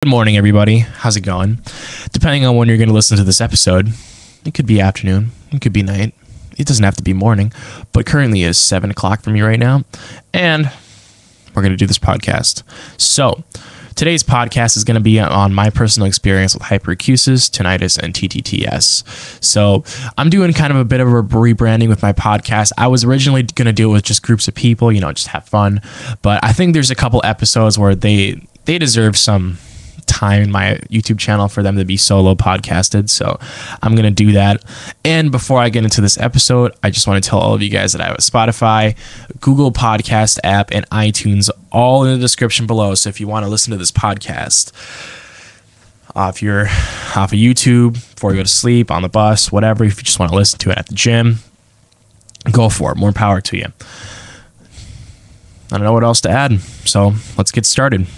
Good morning, everybody. How's it going? Depending on when you're going to listen to this episode, it could be afternoon, it could be night. It doesn't have to be morning, but currently is 7 o'clock for me right now, and we're going to do this podcast. So today's podcast is going to be on my personal experience with hyperacusis, tinnitus, and TTTS. So I'm doing kind of a bit of a rebranding with my podcast. I was originally going to do it with just groups of people, just have fun, but I think there's a couple episodes where they deserve some time in my YouTube channel for them to be solo podcasted, so I'm gonna do that. And before I get into this episode, I just want to tell all of you guys that I have a Spotify, Google Podcast app, and iTunes all in the description below. So if you want to listen to this podcast, if you're off of YouTube before you go to sleep, on the bus, whatever, if you just want to listen to it at the gym, go for it. More power to you. I don't know what else to add, so let's get started.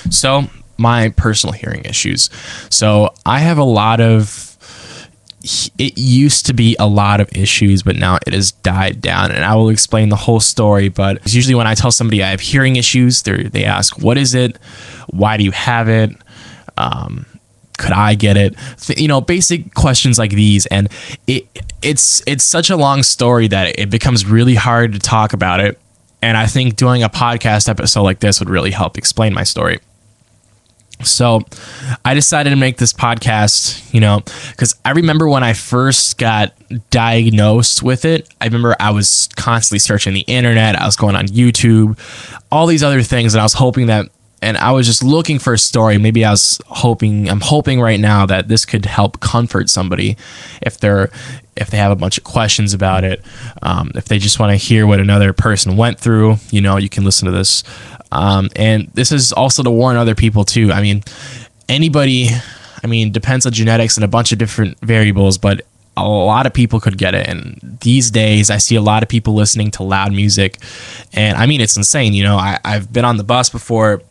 So my personal hearing issues. So I have it used to be a lot of issues, but now it has died down, and I will explain the whole story. But it's usually when I tell somebody I have hearing issues, they ask, what is it? Why do you have it? Could I get it? Basic questions like these. And it's such a long story that it becomes really hard to talk about it. And I think doing a podcast episode like this would really help explain my story. So I decided to make this podcast, because I remember when I first got diagnosed with it, I remember I was constantly searching the internet. I was going on YouTube, all these other things. And I was hoping that, and I was just looking for a story. Maybe I'm hoping right now that this could help comfort somebody if they have a bunch of questions about it. If they just want to hear what another person went through, you can listen to this. And this is also to warn other people too. Depends on genetics and a bunch of different variables, but a lot of people could get it. And these days I see a lot of people listening to loud music, and it's insane. I've been on the bus before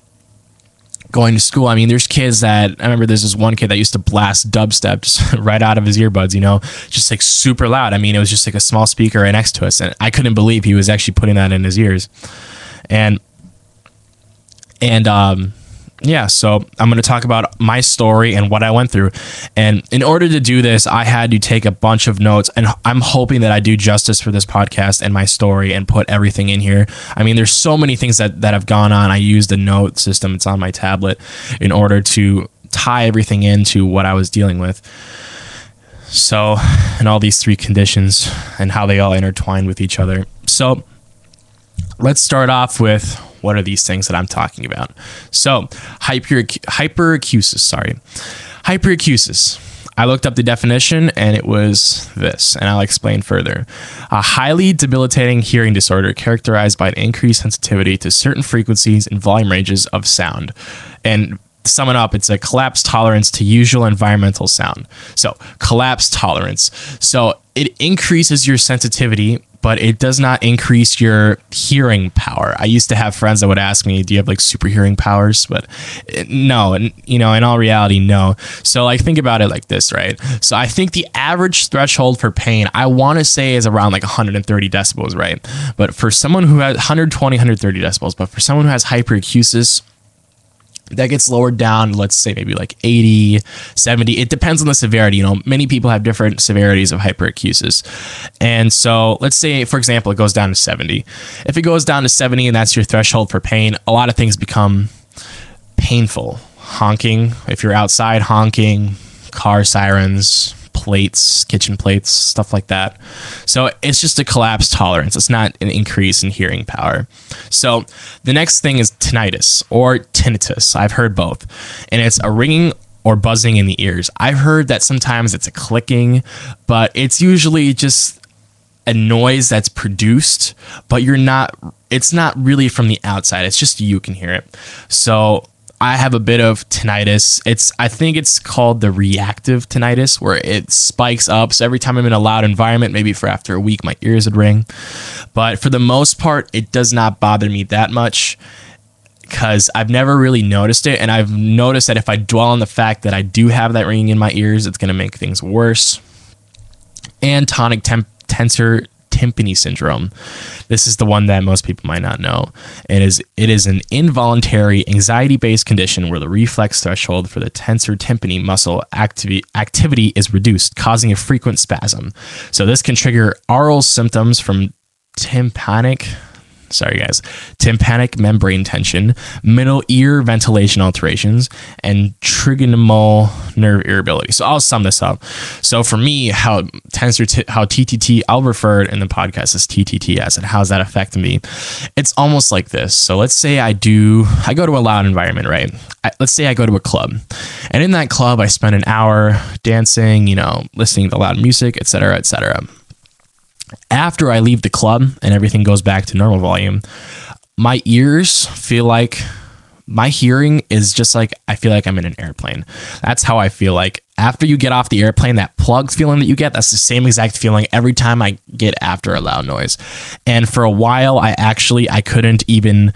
going to school. There's kids that, I remember there's this one kid that used to blast dubstep just right out of his earbuds, just like super loud. It was just like a small speaker right next to us, and I couldn't believe he was actually putting that in his ears. So I'm going to talk about my story and what I went through. And in order to do this, I had to take a bunch of notes, and I'm hoping that I do justice for this podcast and my story and put everything in here. There's so many things that have gone on. I used a note system. It's on my tablet in order to tie everything into what I was dealing with. So, and all these three conditions and how they all intertwine with each other. So let's start off with, what are these things that I'm talking about? So hyperacusis. I looked up the definition, and it was this, and I'll explain further. A highly debilitating hearing disorder characterized by an increased sensitivity to certain frequencies and volume ranges of sound. And to sum it up, it's a collapsed tolerance to usual environmental sound. So collapsed tolerance. So it increases your sensitivity, but it does not increase your hearing power. I used to have friends that would ask me, do you have like super hearing powers? But no, and in all reality, no. So think about it like this, right? So I think the average threshold for pain, I want to say, is around like 130 decibels, right? But for someone who has 120, 130 decibels, but for someone who has hyperacusis, that gets lowered down, let's say maybe like 80, 70. It depends on the severity. Many people have different severities of hyperacusis. And so let's say, for example, it goes down to 70. If it goes down to 70 and that's your threshold for pain, a lot of things become painful. Honking, if you're outside, honking, car sirens, plates, kitchen plates, stuff like that. So it's just a collapsed tolerance. It's not an increase in hearing power. So the next thing is tinnitus or tinnitus. I've heard both. And it's a ringing or buzzing in the ears. I've heard that sometimes it's a clicking, but it's usually just a noise that's produced, but it's not really from the outside. It's just you can hear it. So I have a bit of tinnitus. I think it's called the reactive tinnitus, where it spikes up. So every time I'm in a loud environment, maybe for after a week, my ears would ring. But for the most part, it does not bother me that much, because I've never really noticed it. And I've noticed that if I dwell on the fact that I do have that ringing in my ears, it's going to make things worse. And tonic tensor tympani syndrome. This is the one that most people might not know. It is an involuntary anxiety-based condition where the reflex threshold for the tensor tympani muscle activity is reduced, causing a frequent spasm. So this can trigger aural symptoms from tympanic membrane tension, middle ear ventilation alterations, and trigeminal nerve irritability. So I'll sum this up. So for me, how TTT, I'll refer it in the podcast as TTTS, and how's that affecting me? It's almost like this. So let's say I go to a loud environment, right? Let's say I go to a club, and in that club, I spend an hour dancing, listening to loud music, etc., etc. After I leave the club and everything goes back to normal volume, my ears feel like my hearing is just like, I feel like I'm in an airplane. That's how I feel like after you get off the airplane, that plugged feeling that you get, that's the same exact feeling every time I get after a loud noise. And for a while, I couldn't even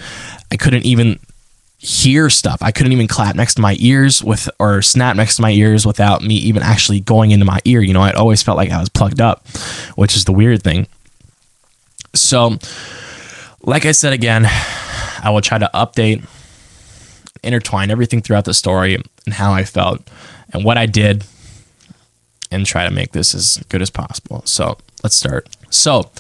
hear stuff. I couldn't even clap next to my ears or snap next to my ears without me even actually going into my ear. It always felt like I was plugged up, which is the weird thing. So, like I said again, I will try to update, intertwine everything throughout the story and how I felt and what I did and try to make this as good as possible. So, let's start. So,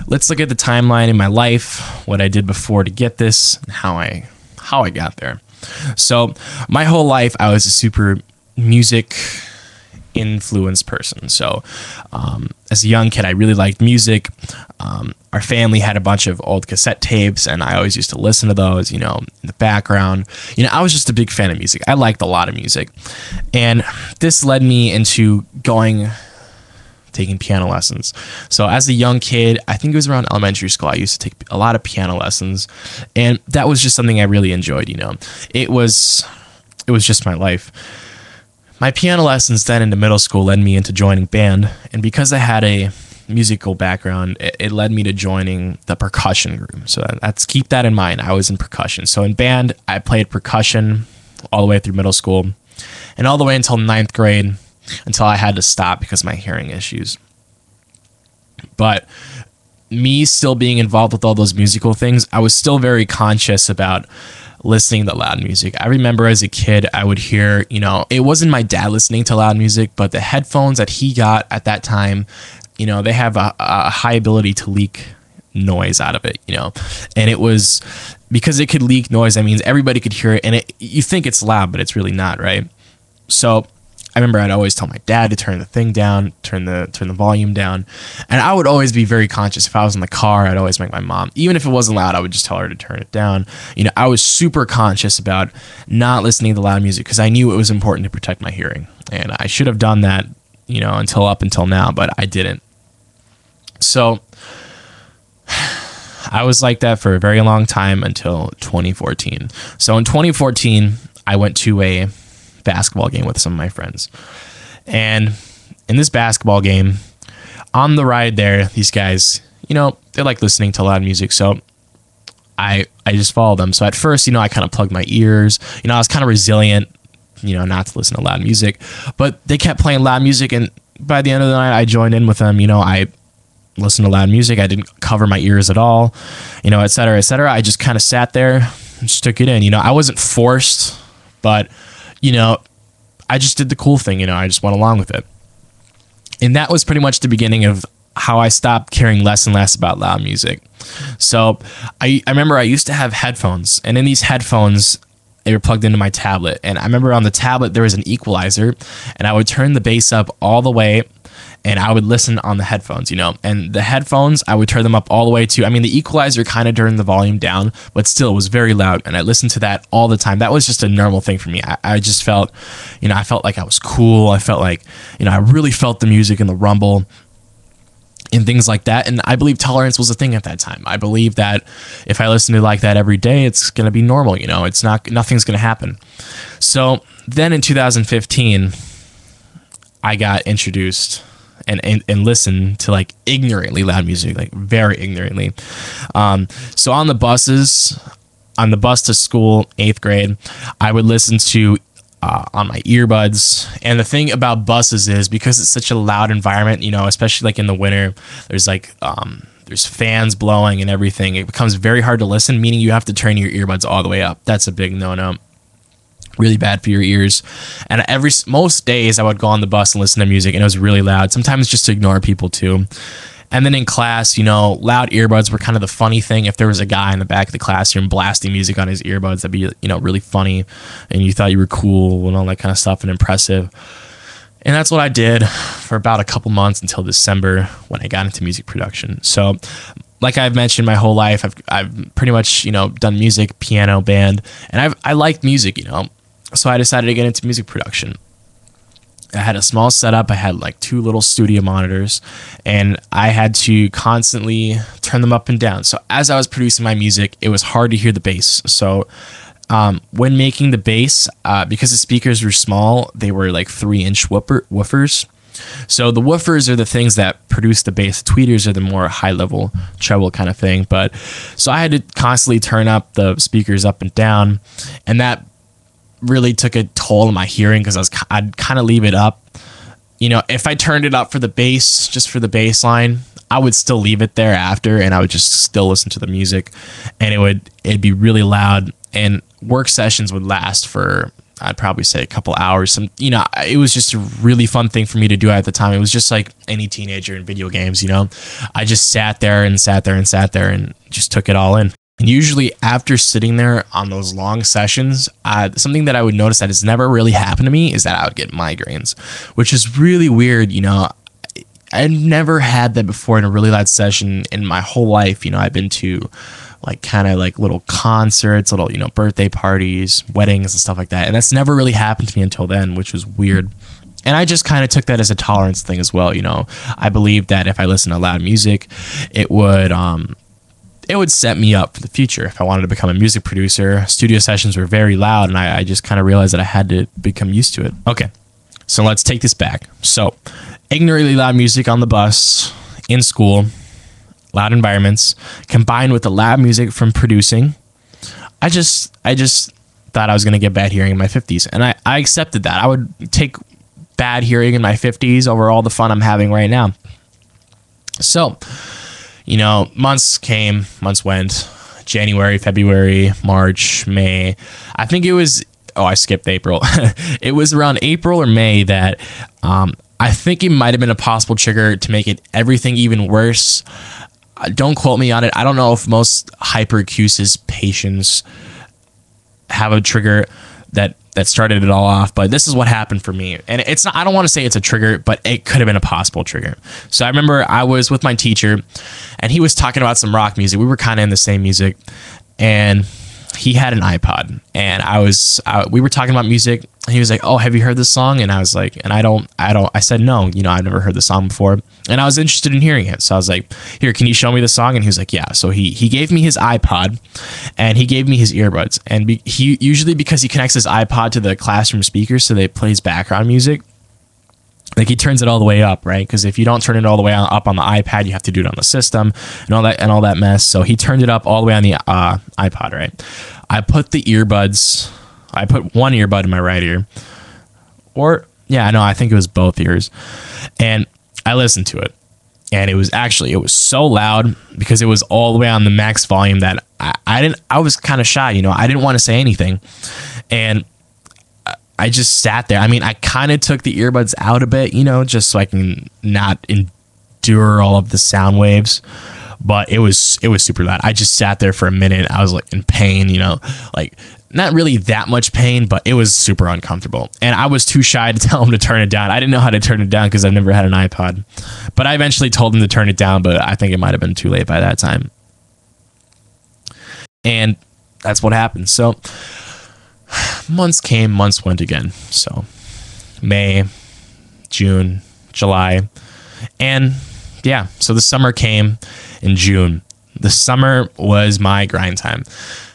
let's look at the timeline in my life, what I did before to get this, and how I got there. So my whole life, I was a super music influenced person. So as a young kid, I really liked music. Our family had a bunch of old cassette tapes, and I always used to listen to those, in the background. I was just a big fan of music. I liked a lot of music. And this led me into taking piano lessons. So as a young kid, I think it was around elementary school, I used to take a lot of piano lessons, and that was just something I really enjoyed. It was just my life. My piano lessons then into middle school led me into joining band, and because I had a musical background, it led me to joining the percussion group. So keep that in mind. I was in percussion. So in band, I played percussion all the way through middle school and all the way until 9th grade, until I had to stop because of my hearing issues. But me still being involved with all those musical things, I was still very conscious about listening to loud music. I remember as a kid, I would hear, it wasn't my dad listening to loud music, but the headphones that he got at that time, they have a high ability to leak noise out of it, and it was because it could leak noise. That means everybody could hear it, and you think it's loud, but it's really not, right? So I remember I'd always tell my dad to turn the thing down, turn the volume down. And I would always be very conscious. If I was in the car, I'd always make my mom, even if it wasn't loud, I would just tell her to turn it down. I was super conscious about not listening to loud music because I knew it was important to protect my hearing. And I should have done that, until now, but I didn't. So I was like that for a very long time until 2014. So in 2014, I went to a basketball game with some of my friends, and in this basketball game, on the ride there, these guys, they like listening to loud music, so I just followed them. So at first, I kind of plugged my ears, I was kind of resilient, not to listen to loud music, but they kept playing loud music, and by the end of the night, I joined in with them. I listened to loud music. I didn't cover my ears at all, et cetera, et cetera. I just kind of sat there and just took it in. I wasn't forced, but I just did the cool thing, I just went along with it. And that was pretty much the beginning of how I stopped caring less and less about loud music. So I remember I used to have headphones, and in these headphones, they were plugged into my tablet. And I remember on the tablet, there was an equalizer, and I would turn the bass up all the way, and I would listen on the headphones, and the headphones, I would turn them up all the way to, the equalizer kind of turned the volume down, but still it was very loud. And I listened to that all the time. That was just a normal thing for me. I just felt, I felt like I was cool. I felt like, I really felt the music and the rumble and things like that. And I believe tolerance was a thing at that time. I believe that if I listen to like that every day, it's going to be normal. Nothing's going to happen. So then in 2015, I got introduced and listen to like ignorantly loud music, like very ignorantly. So on the bus to school, 8th grade, I would listen to on my earbuds. And the thing about buses is because it's such a loud environment, you know, especially like in the winter, there's like there's fans blowing and everything. It becomes very hard to listen, meaning you have to turn your earbuds all the way up. That's a big no-no. Really bad for your ears. And most days I would go on the bus and listen to music, and it was really loud. Sometimes just to ignore people too. And then in class, you know, loud earbuds were kind of the funny thing. If there was a guy in the back of the classroom blasting music on his earbuds, that'd be, you know, really funny, and you thought you were cool and all that kind of stuff and impressive. And that's what I did for about a couple months until December when I got into music production. So like I've mentioned my whole life, I've pretty much, you know, done music, piano, band, and I liked music, you know. So I decided to get into music production. I had a small setup. I had like 2 little studio monitors, and I had to constantly turn them up and down. So as I was producing my music, it was hard to hear the bass. So when making the bass, because the speakers were small, they were like 3-inch woofers. So the woofers are the things that produce the bass. The tweeters are the more high-level treble kind of thing. But so I had to constantly turn up the speakers up and down, and that really took a toll on my hearing because I'd kind of leave it up. You know, if I turned it up for the bass, just for the bass line, I would still leave it there after, and I would just still listen to the music, and it'd be really loud, and work sessions would last for, I'd probably say, a couple hours. You know, it was just a really fun thing for me to do at the time. It was just like any teenager in video games, you know. I just sat there and just took it all in. And usually after sitting there on those long sessions, something that I would notice that has never really happened to me is that I would get migraines, which is really weird. You know, I'd never had that before in a really loud session in my whole life. You know, I've been to like kind of like little concerts, little, you know, birthday parties, weddings and stuff like that. And that's never really happened to me until then, which was weird. And I just kind of took that as a tolerance thing as well. You know, I believed that if I listened to loud music, it would set me up for the future. If I wanted to become a music producer, studio sessions were very loud, and I just kind of realized that I had to become used to it. Okay, so let's take this back. So, ignorantly loud music on the bus, in school, loud environments, combined with the loud music from producing, I just thought I was going to get bad hearing in my 50s, and I accepted that. I would take bad hearing in my 50s over all the fun I'm having right now. So, you know, months came, months went, January, February, March, May. I think it was, I skipped April. It was around April or May that I think it might have been a possible trigger to make everything even worse. Don't quote me on it. I don't know if most hyperacusis patients have a trigger that started it all off, but this is what happened for me. And it's not, I don't want to say it's a trigger, but it could have been a possible trigger. So I remember I was with my teacher, and he was talking about some rock music. We were kind of in the same music, and he had an iPod, and we were talking about music, and he was like, "Oh, have you heard this song?" And I was like, and I said, "No, you know, I've never heard the song before." And I was interested in hearing it. So I was like, "Here, can you show me the song?" And he was like, "Yeah." So he gave me his iPod, and he gave me his earbuds. And he usually, because he connects his iPod to the classroom speakers, so they plays background music. Like, he turns it all the way up, right? Because if you don't turn it all the way up on the iPad, you have to do it on the system and all that mess. So he turned it up all the way on the iPod, right? I put one earbud in my right ear, I think it was both ears, and I listened to it, and it was so loud because it was all the way on the max volume that I was kind of shy, you know. I didn't want to say anything, and I just sat there. I mean, I kind of took the earbuds out a bit, you know, just so I can not endure all of the sound waves. But it was super loud. I just sat there for a minute. I was like in pain, you know, like not really that much pain, but it was super uncomfortable. And I was too shy to tell him to turn it down. I didn't know how to turn it down because I've never had an iPod. But I eventually told him to turn it down, but I think it might have been too late by that time. And that's what happened. So months came, months went again. So May, June, July, and yeah, so the summer came in June. The summer was my grind time.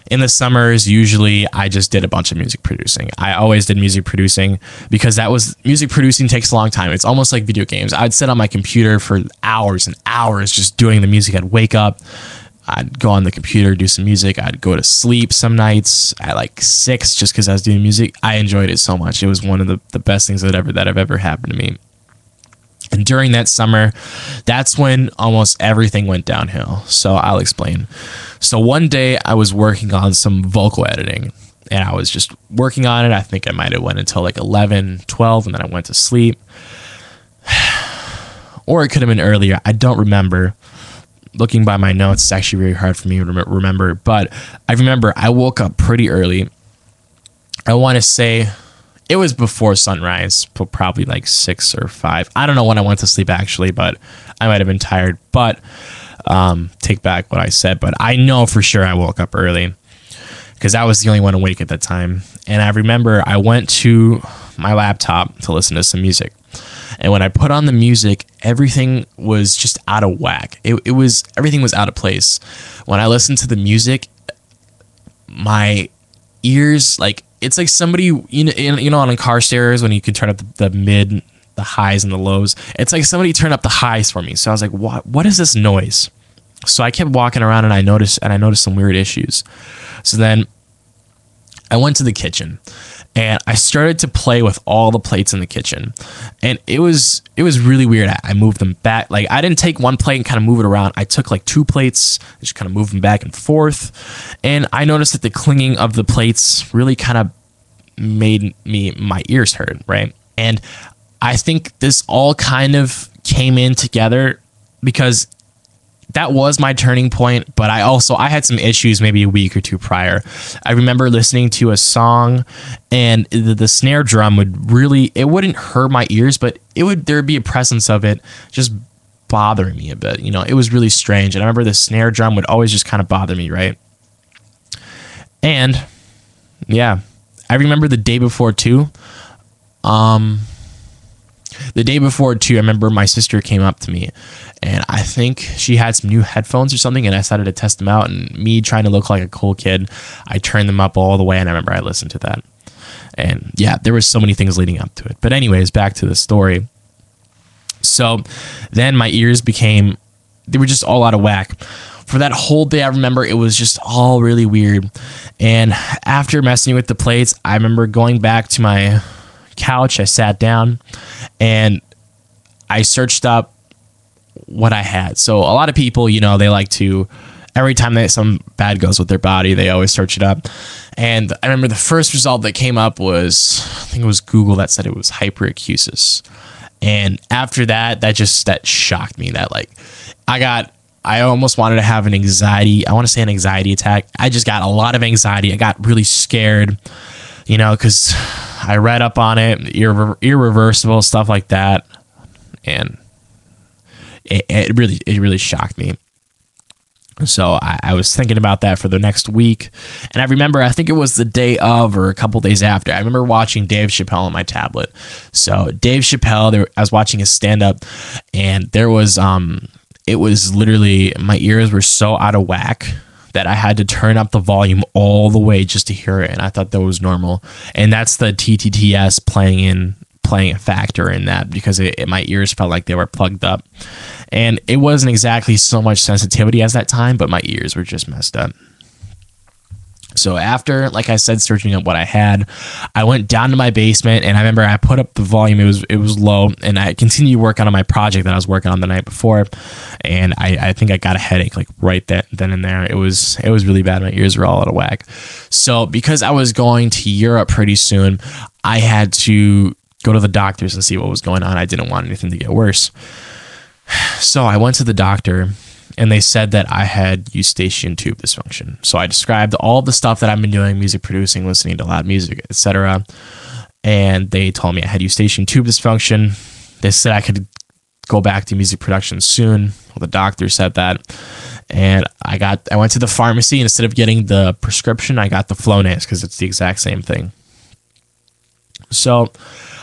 In the summers, usually I just did a bunch of music producing. I always did music producing because music producing takes a long time. It's almost like video games. I'd sit on my computer for hours and hours just doing the music. I'd wake up, I'd go on the computer, do some music. I'd go to sleep some nights at like 6 just because I was doing music. I enjoyed it so much. It was one of the best things that have ever happened to me. And during that summer, that's when almost everything went downhill. So I'll explain. So one day I was working on some vocal editing, and I was just working on it. I think I might have went until like 11, 12, and then I went to sleep. Or it could have been earlier. I don't remember. Looking by my notes, it's actually very hard for me to remember. But I remember I woke up pretty early. I want to say it was before sunrise, probably like 6 or 5. I don't know when I went to sleep actually, but I might have been tired. But take back what I said. But I know for sure I woke up early because I was the only one awake at that time. And I remember I went to my laptop to listen to some music. And when I put on the music, everything was just out of whack. Everything was out of place. When I listened to the music, my ears, like, it's like somebody, you know, on car stereos when you can turn up the mid, the highs and the lows. It's like somebody turned up the highs for me. So I was like, what is this noise? So I kept walking around and I noticed some weird issues. So then I went to the kitchen. And I started to play with all the plates in the kitchen. And it was really weird. I moved them back. Like, I didn't take one plate and kind of move it around. I took like 2 plates, just kind of moved them back and forth. And I noticed that the clinging of the plates really kind of made my ears hurt, right? And I think this all kind of came in together because that was my turning point, but I had some issues maybe a week or 2 prior. I remember listening to a song and the snare drum it wouldn't hurt my ears, but there'd be a presence of it just bothering me a bit. You know, it was really strange. And I remember the snare drum would always just kind of bother me, right? And yeah, I remember the day before too. I remember my sister came up to me and I think she had some new headphones or something, and I decided to test them out, and me trying to look like a cool kid, I turned them up all the way, and I remember I listened to that. And yeah, there were so many things leading up to it. But anyways, back to the story. So then my ears they were just all out of whack. For that whole day, I remember it was just all really weird. And after messing with the plates, I remember going back to my couch. I sat down and I searched up what I had. So a lot of people, you know, they like to, every time some bad goes with their body, they always search it up. And I remember the first result that came up was, I think it was Google that said it was hyperacusis. And after that shocked me. That like, I almost wanted to have an anxiety attack. I just got a lot of anxiety. I got really scared, you know, because I read up on it, irreversible, stuff like that. And it really shocked me. So I was thinking about that for the next week. And I remember, I think it was the day of or a couple days after, I remember watching Dave Chappelle on my tablet. So Dave Chappelle, I was watching his stand-up, and there was, it was literally, my ears were so out of whack that I had to turn up the volume all the way just to hear it. And I thought that was normal. And that's the TTTS playing a factor in that, because my ears felt like they were plugged up. And it wasn't exactly so much sensitivity as that time, but my ears were just messed up. So after, like I said, searching up what I had, I went down to my basement, and I remember I put up the volume. It was low, and I continued working on my project that I was working on the night before. And I think I got a headache like right then and there. It was really bad. My ears were all out of whack. So because I was going to Europe pretty soon, I had to go to the doctors and see what was going on. I didn't want anything to get worse. So I went to the doctor, and they said that I had eustachian tube dysfunction. So I described all the stuff that I've been doing, music producing, listening to loud music, etc. And they told me I had eustachian tube dysfunction. They said I could go back to music production soon. Well, the doctor said that. And I went to the pharmacy, and instead of getting the prescription, I got the Flonase, because it's the exact same thing. So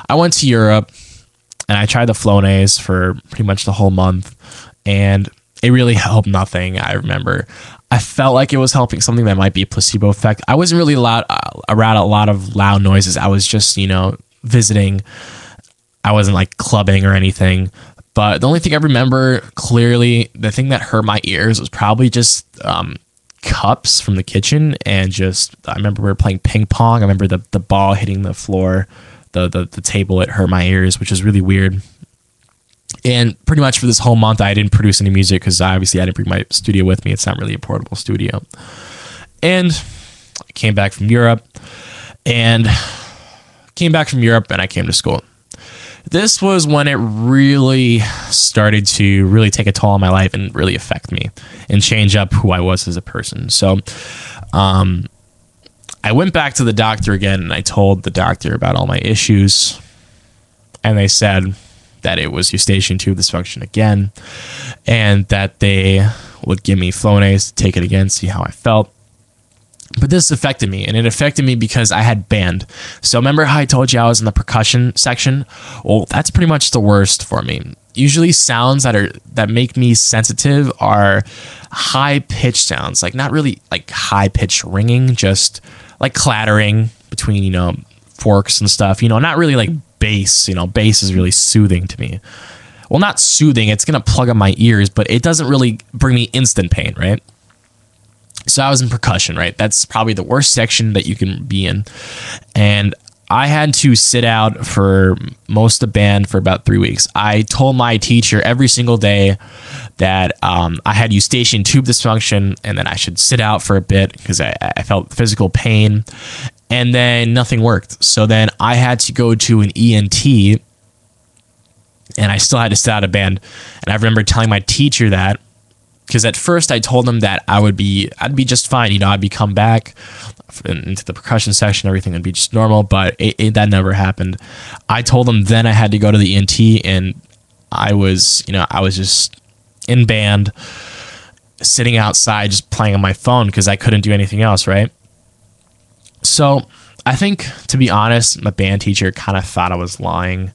I went to Europe, and I tried the Flonase for pretty much the whole month, and it really helped nothing. I remember I felt like it was helping something that might be a placebo effect. I wasn't really around a lot of loud noises. I was just, visiting. I wasn't like clubbing or anything, But the only thing I remember clearly, the thing that hurt my ears was probably just cups from the kitchen. And just, I remember we were playing ping pong. I remember the ball hitting the floor, the table. It hurt my ears, which is really weird. And pretty much for this whole month, I didn't produce any music because obviously I didn't bring my studio with me. It's not really a portable studio. And I came back from Europe and I came to school. This was when it really started to really take a toll on my life and really affect me and change up who I was as a person. So I went back to the doctor again and I told the doctor about all my issues. And they said that it was eustachian tube dysfunction again and that they would give me Flonase to take it again, see how I felt. But this affected me, and it affected me because I had band. So remember how I told you I was in the percussion section? Well, that's pretty much the worst for me. Usually sounds that make me sensitive are high-pitched sounds, like not really like high-pitched ringing, just like clattering between, you know, forks and stuff, you know, not really like bass. You know, bass is really soothing to me. Well, not soothing, it's going to plug up my ears, but it doesn't really bring me instant pain, right? So I was in percussion, right? That's probably the worst section that you can be in. And I had to sit out for most of the band for about 3 weeks. I told my teacher every single day that I had eustachian tube dysfunction and then I should sit out for a bit because I felt physical pain. And then nothing worked. So then I had to go to an ENT and I still had to sit out of band. And I remember telling my teacher that, because at first I told him that I'd be just fine. You know, I'd be come back into the percussion section, everything would be just normal, but that never happened. I told him then I had to go to the ENT, and I was just in band, sitting outside, just playing on my phone because I couldn't do anything else, right? So I think, to be honest, my band teacher kind of thought I was lying.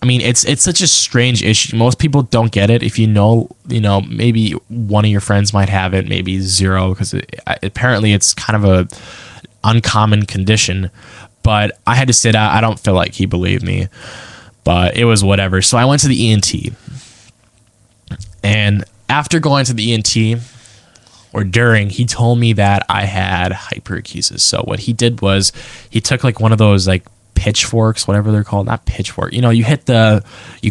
I mean, it's such a strange issue. Most people don't get it. If you know, maybe one of your friends might have it, maybe zero, because apparently it's kind of a uncommon condition. But I had to sit out. I don't feel like he believed me, but it was whatever. So I went to the ENT, and after going to the ENT, or during, he told me that I had hyperacusis. So what he did was he took like one of those like pitchforks, whatever they're called, not pitchfork. You know, you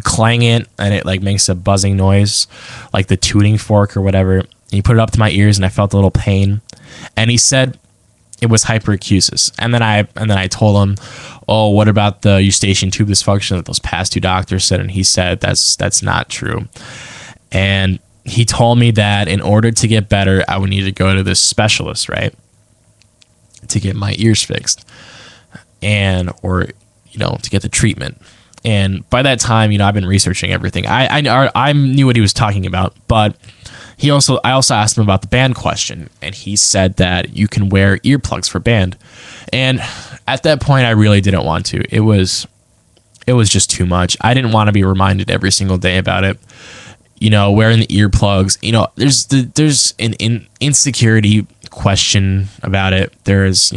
clang it and it like makes a buzzing noise, like the tuning fork or whatever. And he put it up to my ears and I felt a little pain. And he said it was hyperacusis. And then I told him, oh, what about the eustachian tube dysfunction that those past two doctors said? And he said that's not true. And he told me that in order to get better, I would need to go to this specialist, right, to get my ears fixed. Or to get the treatment. And by that time, I've been researching everything. I knew what he was talking about, but I also asked him about the band question, and he said that you can wear earplugs for band. And at that point, I really didn't want to. It was just too much. I didn't want to be reminded every single day about it. Wearing the earplugs, there's an insecurity question about it. There's,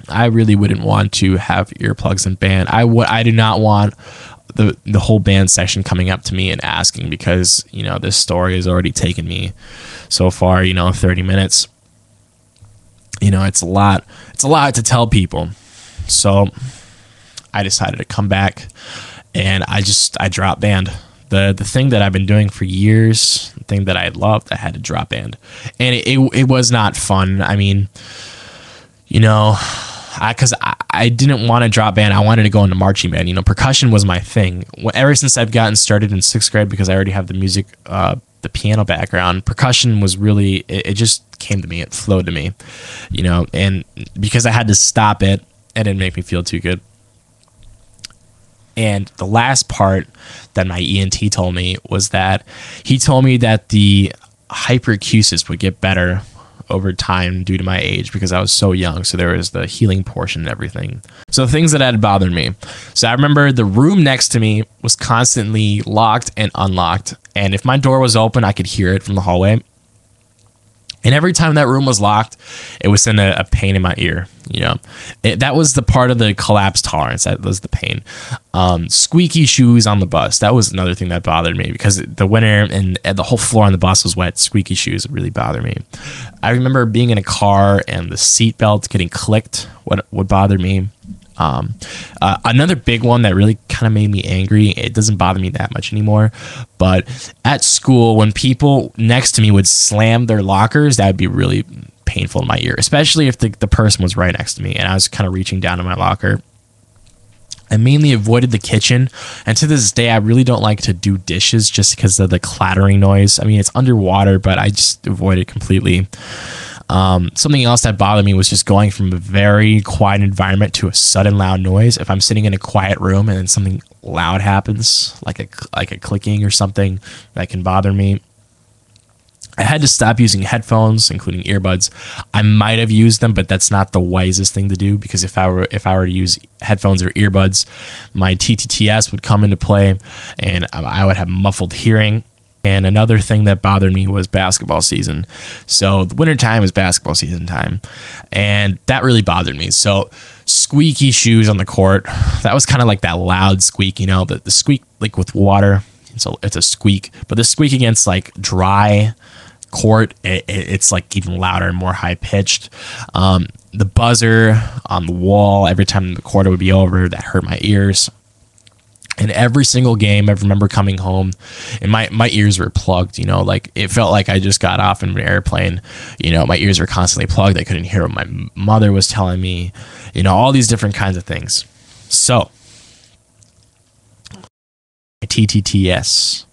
I really wouldn't want to have earplugs in band. I do not want the whole band section coming up to me and asking, because, this story has already taken me so far, 30 minutes. It's a lot to tell people. So I decided to come back, and I dropped band. The thing that I've been doing for years, the thing that I loved, I had to drop band. And it was not fun. I mean, because I didn't want to drop band. I wanted to go into marching band. Percussion was my thing. Ever since I've gotten started in 6th grade, because I already have the music, the piano background, percussion was really, it just came to me. It flowed to me, and because I had to stop it, it didn't make me feel too good. And the last part that my ENT told me was that he told me that the hyperacusis would get better over time due to my age, because I was so young. So there was the healing portion and everything. So things that had bothered me. So I remember the room next to me was constantly locked and unlocked. And if my door was open, I could hear it from the hallway. And every time that room was locked, it would send a pain in my ear. You know, that was the part of the collapse tolerance. That was the pain. Squeaky shoes on the bus. That was another thing that bothered me, because the winter and the whole floor on the bus was wet. Squeaky shoes really bother me. I remember being in a car and the seat belt getting clicked would bother me. Another big one that really kind of made me angry, it doesn't bother me that much anymore, but at school, when people next to me would slam their lockers, that would be really painful in my ear, especially if the person was right next to me and I was kind of reaching down in my locker. I mainly avoided the kitchen, and to this day I really don't like to do dishes just because of the clattering noise. I mean, it's underwater, but I just avoid it completely. Something else that bothered me was just going from a very quiet environment to a sudden loud noise. If I'm sitting in a quiet room and then something loud happens, like a clicking or something, that can bother me. I had to stop using headphones, including earbuds. I might have used them, but that's not the wisest thing to do, because if I were to use headphones or earbuds, my TTTS would come into play and I would have muffled hearing. And another thing that bothered me was basketball season. So the winter time is basketball season time, and that really bothered me. So squeaky shoes on the court, that was kind of like that loud squeak, you know, the squeak like with water. So it's a squeak, but the squeak against like dry court, it's like even louder and more high pitched. The buzzer on the wall every time the quarter would be over, that hurt my ears. And every single game, I remember coming home and my ears were plugged, you know, like it felt like I just got off in an airplane. You know, my ears were constantly plugged. I couldn't hear what my mother was telling me, you know, all these different kinds of things. So TTTS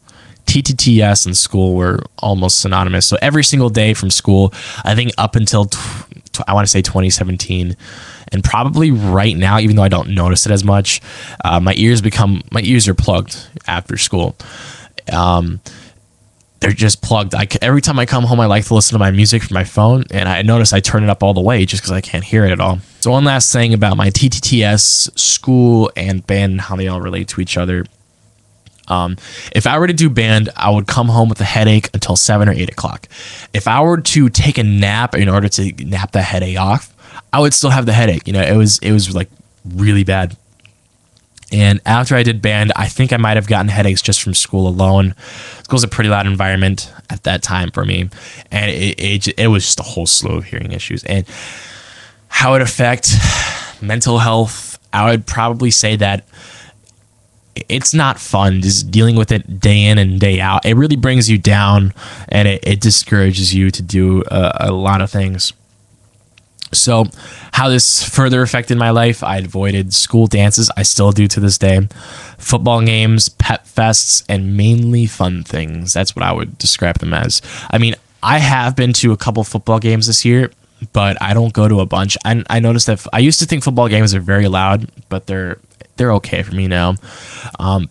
and school were almost synonymous. So every single day from school, I think up until I want to say 2017, and probably right now, even though I don't notice it as much, my ears are plugged after school. They're just plugged. Every time I come home, I like to listen to my music from my phone, and I notice I turn it up all the way just because I can't hear it at all. So one last thing about my TTTS, school, and band, and how they all relate to each other. If I were to do band, I would come home with a headache until 7 or 8 o'clock. If I were to take a nap in order to nap the headache off, I would still have the headache. You know, it was like really bad. And after I did band, I think I might have gotten headaches just from school alone. School's a pretty loud environment at that time for me, and it was just a whole slew of hearing issues. And how it affect mental health, I would probably say that it's not fun just dealing with it day in and day out. It really brings you down, and it discourages you to do a lot of things. So how this further affected my life, I avoided school dances. I still do to this day. Football games, pep fests, and mainly fun things. That's what I would describe them as. I mean, I have been to a couple football games this year, but I don't go to a bunch. I noticed that I used to think football games are very loud, but they're okay for me now.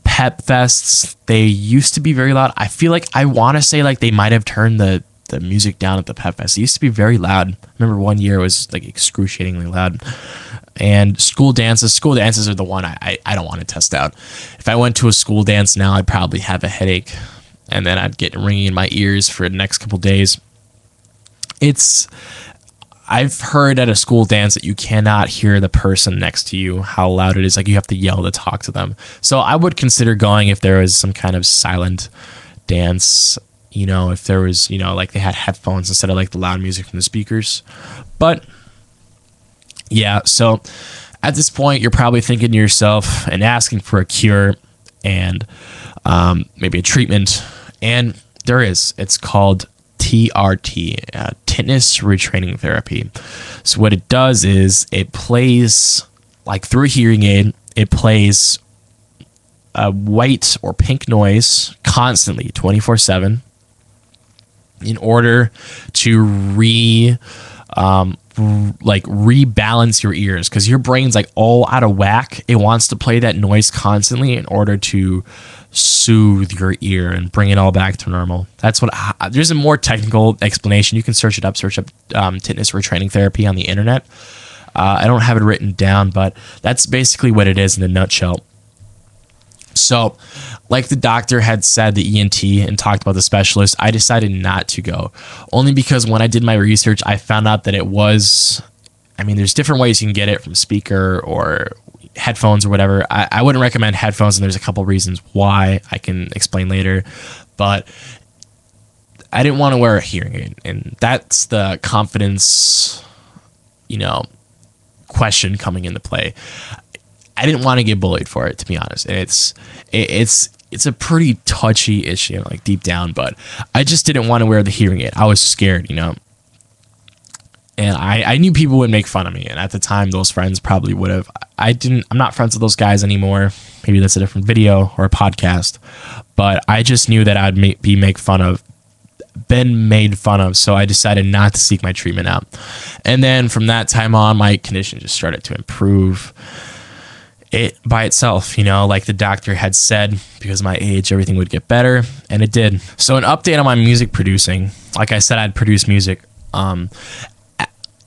Pep fests, they used to be very loud. I feel like I want to say like they might have turned the music down at the pep fest. It used to be very loud. I remember one year it was like excruciatingly loud. And school dances are the one I don't want to test out. If I went to a school dance now, I'd probably have a headache, and then I'd get ringing in my ears for the next couple days. I've heard at a school dance that you cannot hear the person next to you, how loud it is. Like you have to yell to talk to them. So I would consider going if there was some kind of silent dance, you know, if there was, you know, like they had headphones instead of like the loud music from the speakers. But yeah, so at this point, you're probably thinking to yourself and asking for a cure and maybe a treatment. And there is. It's called TRT, tinnitus retraining therapy. So what it does is it plays like through a hearing aid. It plays a white or pink noise constantly, 24/7, in order to rebalance your ears, because your brain's like all out of whack. It wants to play that noise constantly in order to soothe your ear and bring it all back to normal. That's what there's a more technical explanation. You can search up tinnitus retraining therapy on the internet. I don't have it written down, but that's basically what it is in a nutshell. So, like the doctor had said, the ENT, and talked about the specialist, I decided not to go. Only because when I did my research, I found out that it was, I mean, there's different ways you can get it, from speaker or headphones or whatever. I wouldn't recommend headphones, and there's a couple reasons why I can explain later. But I didn't want to wear a hearing aid, and that's the confidence, question coming into play. I didn't want to get bullied for it, to be honest. And it's a pretty touchy issue, like deep down, but I just didn't want to wear the hearing aid. I was scared, and I knew people would make fun of me, and at the time those friends probably would have. I'm not friends with those guys anymore. Maybe that's a different video or a podcast, but I just knew that I'd been made fun of, so I decided not to seek my treatment out. And then from that time on, my condition just started to improve it by itself, like the doctor had said, because of my age, everything would get better, and it did. So an update on my music producing. Like I said, I'd produce music.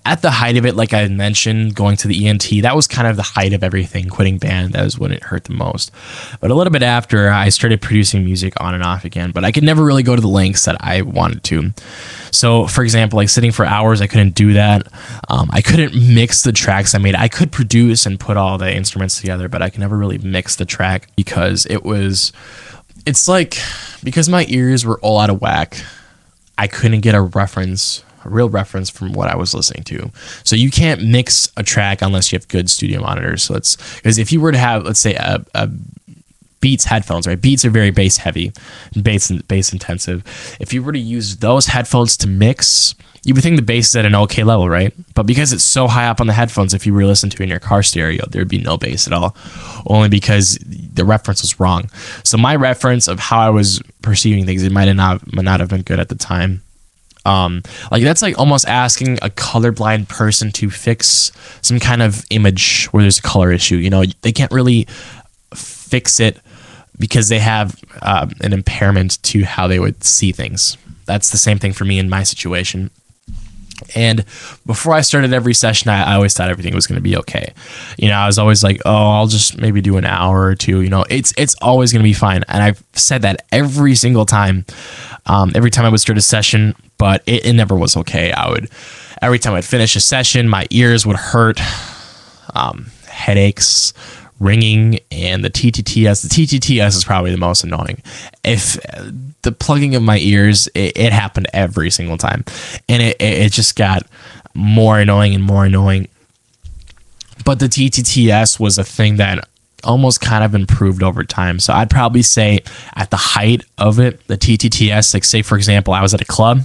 At the height of it, like I mentioned, going to the ENT, that was kind of the height of everything, quitting band. That was when it hurt the most. But a little bit after, I started producing music on and off again, but I could never really go to the lengths that I wanted to. So, for example, like sitting for hours, I couldn't do that. I couldn't mix the tracks I made. I could produce and put all the instruments together, but I could never really mix the track because because my ears were all out of whack, I couldn't get a real reference from what I was listening to. So you can't mix a track unless you have good studio monitors. So because if you were to have, let's say, a Beats headphones, right? Beats are very bass heavy, bass intensive. If you were to use those headphones to mix, you would think the bass is at an okay level, right? But because it's so high up on the headphones, if you were to listen to it in your car stereo, there'd be no bass at all, only because the reference was wrong. So my reference of how I was perceiving things, it might not have been good at the time. That's like almost asking a colorblind person to fix some kind of image where there's a color issue. They can't really fix it because they have an impairment to how they would see things. That's the same thing for me in my situation. And before I started every session, I always thought everything was going to be okay. I was always like, oh, I'll just maybe do an hour or two. It's always going to be fine. And I've said that every single time. Every time I would start a session, but it never was okay. Every time I'd finish a session, my ears would hurt, headaches, ringing, and the TTTS. The TTTS is probably the most annoying. If the plugging of my ears, it happened every single time, and it just got more annoying and more annoying. But the TTTS was a thing that almost kind of improved over time. So I'd probably say at the height of it, the TTTS, like say for example, I was at a club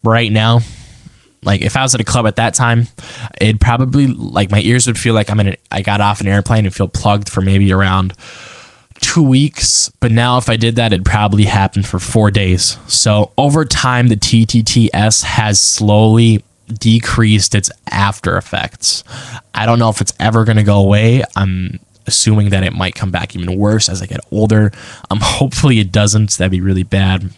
right now, like if I was at a club at that time, it'd probably, like my ears would feel like I got off an airplane and feel plugged for maybe around 2 weeks. But now if I did that, it'd probably happen for 4 days. So over time, the TTTS has slowly decreased its after effects. I don't know if it's ever going to go away. I'm assuming that it might come back even worse as I get older. Hopefully it doesn't. That'd be really bad.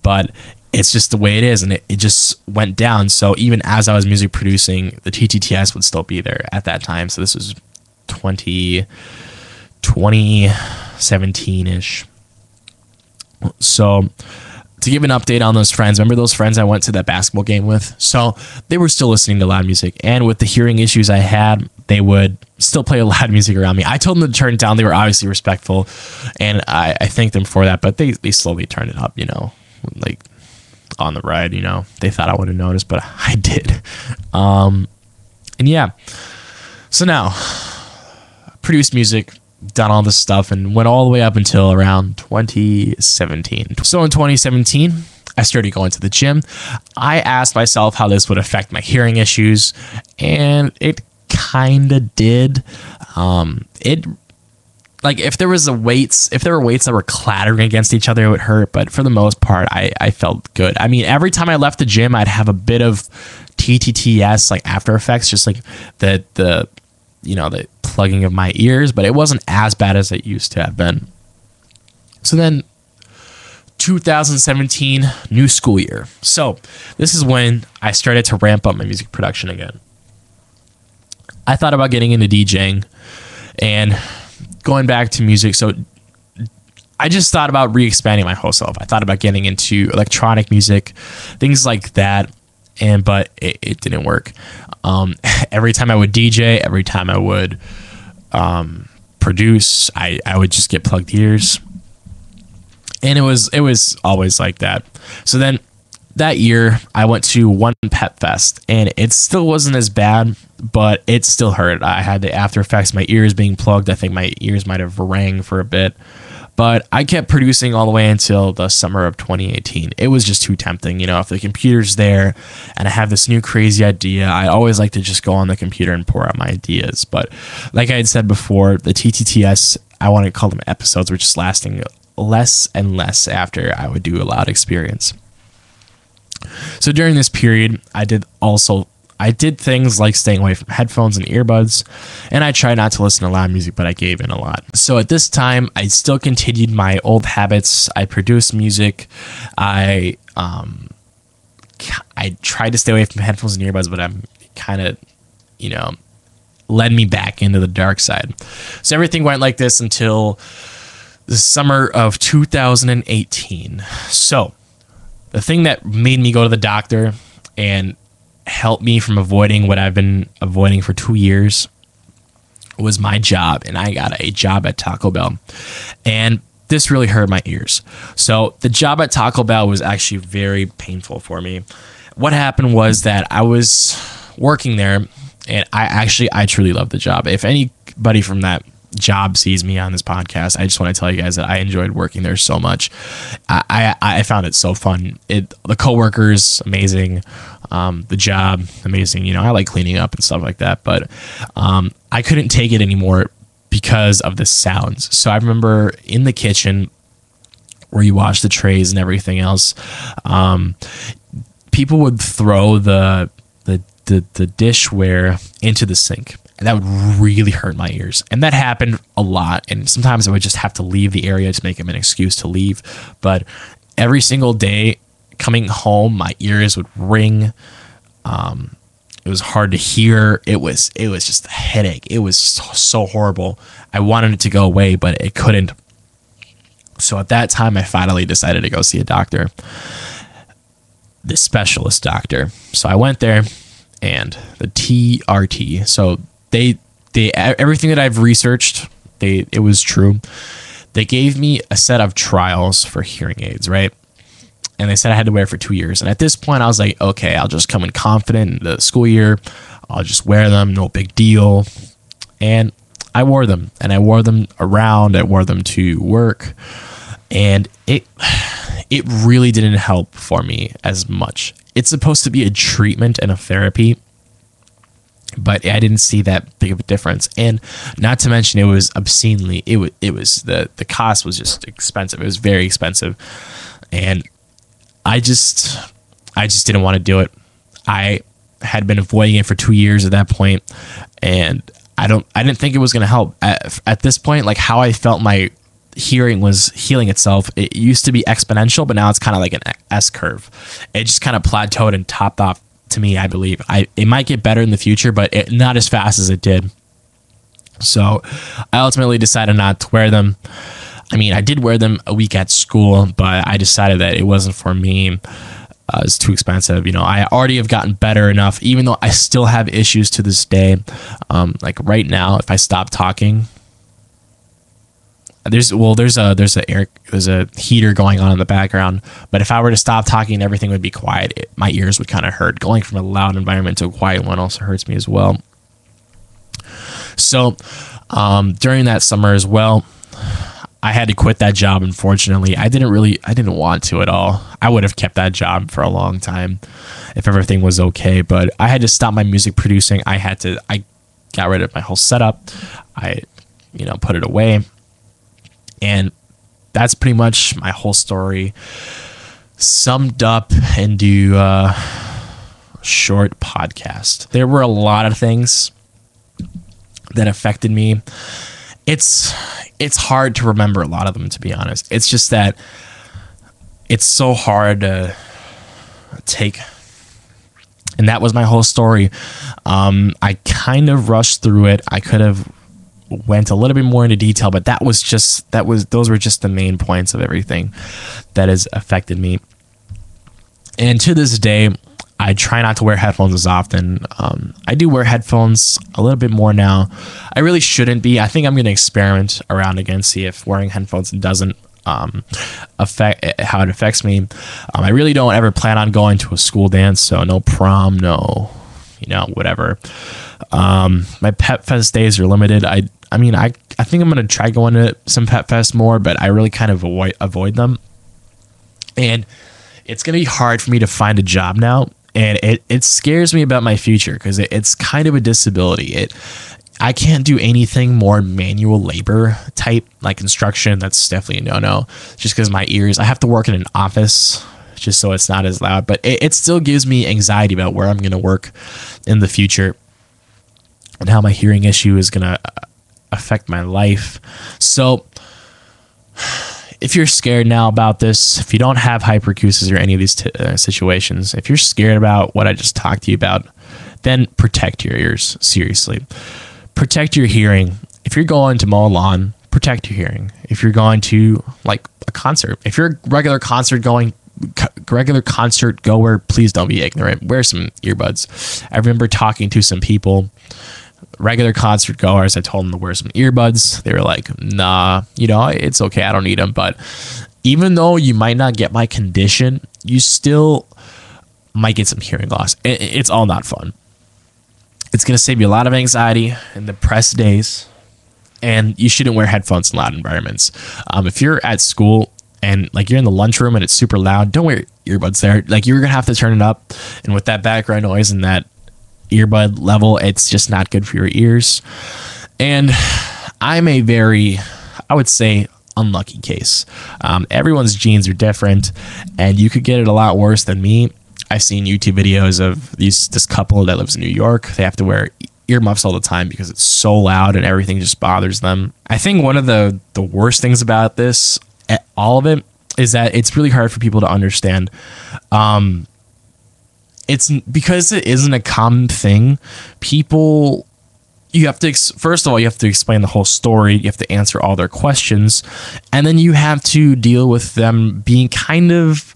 But it's just the way it is, and it just went down. So even as I was music producing, the TTTS would still be there at that time. So this was 2017-ish. So to give an update on those friends, remember those friends I went to that basketball game with? So they were still listening to loud music, and with the hearing issues I had, they would still play loud music around me. I told them to turn it down. They were obviously respectful, and I thanked them for that, but they slowly turned it up, like on the ride, they thought I wouldn't notice, but I did. And yeah, so now produced music, done all this stuff, and went all the way up until around 2017. So in 2017, I started going to the gym. I asked myself how this would affect my hearing issues, and it kind of did. If there were weights that were clattering against each other, it would hurt, but for the most part, I felt good. I mean, every time I left the gym, I'd have a bit of TTTS, like after effects, just like the plugging of my ears, but it wasn't as bad as it used to have been. So then 2017, new school year. So this is when I started to ramp up my music production again. I thought about getting into DJing, and going back to music, so I just thought about re-expanding my whole self. I thought about getting into electronic music, things like that, but it didn't work. Every time I would DJ, every time I would produce, I would just get plugged ears, and it was always like that. So then that year I went to one Pet Fest, and it still wasn't as bad, but it still hurt. I had the after effects, my ears being plugged. I think my ears might have rang for a bit, but I kept producing all the way until the summer of 2018. It was just too tempting. If the computer's there and I have this new crazy idea, I always like to just go on the computer and pour out my ideas. But like I had said before, the TTTS, I want to call them episodes, were just lasting less and less after I would do a loud experience. So during this period, I did things like staying away from headphones and earbuds, and I tried not to listen to loud music, but I gave in a lot. So at this time, I still continued my old habits. I produced music. I tried to stay away from headphones and earbuds, but I'm kind of, led me back into the dark side. So everything went like this until the summer of 2018. So the thing that made me go to the doctor and help me from avoiding what I've been avoiding for 2 years was my job. And I got a job at Taco Bell, and this really hurt my ears. So the job at Taco Bell was actually very painful for me. What happened was that I was working there, and I truly love the job. If anybody from that job sees me on this podcast, I just want to tell you guys that I enjoyed working there so much. I found it so fun. The coworkers, amazing. The job, amazing. I like cleaning up and stuff like that, but I couldn't take it anymore because of the sounds. So I remember in the kitchen where you wash the trays and everything else, people would throw the dishware into the sink. And that would really hurt my ears. And that happened a lot. And sometimes I would just have to leave the area to make them an excuse to leave. But every single day coming home, my ears would ring. It was hard to hear. It was just a headache. It was so horrible. I wanted it to go away, but it couldn't. So at that time, I finally decided to go see a doctor, the specialist doctor. So I went there, and the TRT. So they everything that I've researched, it was true. They gave me a set of trials for hearing aids, right? And they said I had to wear it for 2 years. And at this point, I was like, okay, I'll just come in confident in the school year. I'll just wear them, no big deal. And I wore them, and I wore them around. I wore them to work, and it really didn't help for me as much. It's supposed to be a treatment and a therapy, but I didn't see that big of a difference. And not to mention, it was obscenely, it was the cost was just expensive. It was very expensive. And I just didn't want to do it. I had been avoiding it for 2 years at that point, and I didn't think it was going to help. At this point, like how I felt my hearing was healing itself. It used to be exponential, but now it's kind of like an S curve. It just kind of plateaued and topped off to me, I believe. It might get better in the future, but not as fast as it did. So I ultimately decided not to wear them. I mean, I did wear them a week at school, but I decided that it wasn't for me. It's too expensive. I already have gotten better enough, even though I still have issues to this day. Like right now, if I stop talking, there's a heater going on in the background, but if I were to stop talking, everything would be quiet. My ears would kind of hurt. Going from a loud environment to a quiet one also hurts me as well. So during that summer as well, I had to quit that job. Unfortunately, I didn't want to at all. I would have kept that job for a long time if everything was okay, but I had to stop my music producing. I got rid of my whole setup. I put it away. And that's pretty much my whole story summed up into a short podcast. There were a lot of things that affected me. It's hard to remember a lot of them, to be honest. It's just that it's so hard to take. And that was my whole story. I kind of rushed through it. I could have went a little bit more into detail, but those were just the main points of everything that has affected me. And to this day, I try not to wear headphones as often. I do wear headphones a little bit more now. I really shouldn't be. I think I'm going to experiment around again, see if wearing headphones doesn't affect how it affects me. I really don't ever plan on going to a school dance, so no prom, no, whatever. My Pet Fest days are limited. I think I'm going to try going to some Pet Fest more, but I really kind of avoid them. And it's going to be hard for me to find a job now. And it scares me about my future because it's kind of a disability. I can't do anything more manual labor type, like construction. That's definitely a no-no, just because my ears. I have to work in an office just so it's not as loud. But it still gives me anxiety about where I'm going to work in the future and how my hearing issue is going to affect my life. So if you're scared now about this, if you don't have hyperacusis or any of these situations, if you're scared about what I just talked to you about, then protect your ears. Seriously. Protect your hearing. If you're going to mow a lawn, protect your hearing. If you're going to like a concert, if you're a regular concert goer, please don't be ignorant. Wear some earbuds. I remember talking to some people, regular concert goers. I told them to wear some earbuds. They were like, nah, it's okay. I don't need them. But even though you might not get my condition, you still might get some hearing loss. It's all not fun. It's going to save you a lot of anxiety and depressed days. And you shouldn't wear headphones in loud environments. If you're at school and like you're in the lunchroom and it's super loud, don't wear earbuds there. Like you're going to have to turn it up. And with that background noise and that earbud level, it's just not good for your ears. And I'm a very, I would say, unlucky case. Everyone's genes are different, and you could get it a lot worse than me. I've seen YouTube videos of this couple that lives in New York. They have to wear earmuffs all the time because it's so loud and everything just bothers them. I think one of the worst things about this, all of it, is that it's really hard for people to understand. It's because it isn't a common thing. People, you have to, first of all, you have to explain the whole story. You have to answer all their questions. And then you have to deal with them being kind of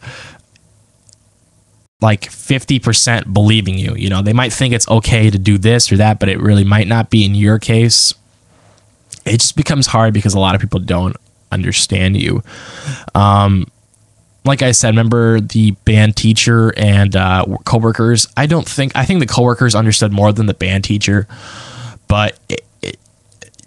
like 50% believing you. They might think it's okay to do this or that, but it really might not be in your case. It just becomes hard because a lot of people don't understand you. Like I said, remember the band teacher and coworkers? I think the coworkers understood more than the band teacher, but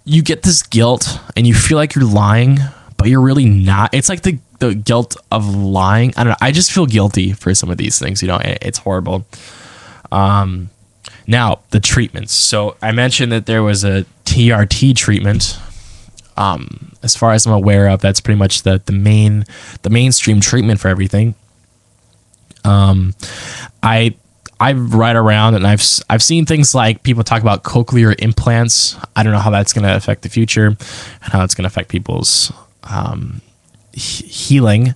you get this guilt and you feel like you're lying, but you're really not. It's like the guilt of lying. I don't know. I just feel guilty for some of these things. It's horrible. Now the treatments. So I mentioned that there was a TRT treatment. As far as I'm aware of, that's pretty much the mainstream treatment for everything. I've read around and I've seen things like people talk about cochlear implants. I don't know how that's going to affect the future and how it's going to affect people's healing.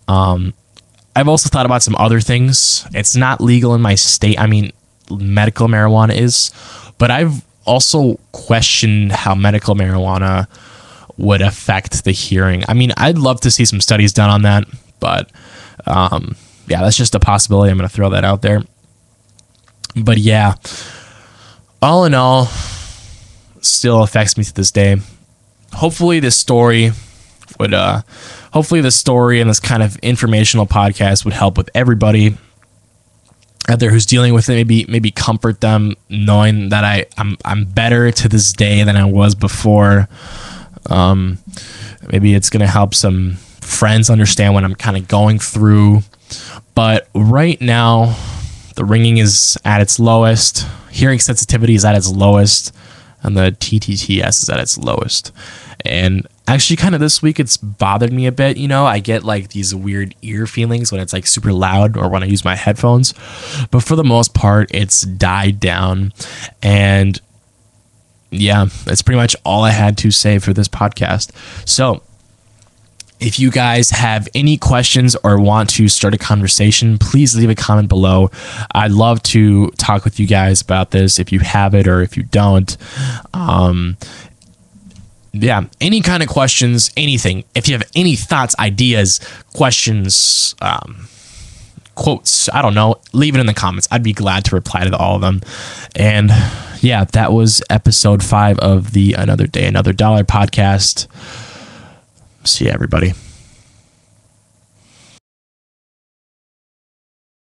I've also thought about some other things. It's not legal in my state. I mean, medical marijuana is, but I've also questioned how medical marijuana would affect the hearing. I mean, I'd love to see some studies done on that, but yeah, that's just a possibility. I'm going to throw that out there. But yeah, all in all, still affects me to this day. Hopefully this story and this kind of informational podcast would help with everybody out there who's dealing with it. Maybe comfort them knowing that I'm better to this day than I was before. Maybe it's going to help some friends understand what I'm kind of going through. But right now, the ringing is at its lowest. Hearing sensitivity is at its lowest. And the TTTS is at its lowest. And actually, kind of this week, it's bothered me a bit. I get like these weird ear feelings when it's like super loud or when I use my headphones. But for the most part, it's died down. And yeah, that's pretty much all I had to say for this podcast. So if you guys have any questions or want to start a conversation, please leave a comment below. I'd love to talk with you guys about this if you have it or if you don't. yeah, any kind of questions, anything. If you have any thoughts, ideas, questions, quotes, I don't know, leave it in the comments. I'd be glad to reply to all of them. And yeah, that was episode 5 of the Another Day, Another Dollar podcast. See you, everybody.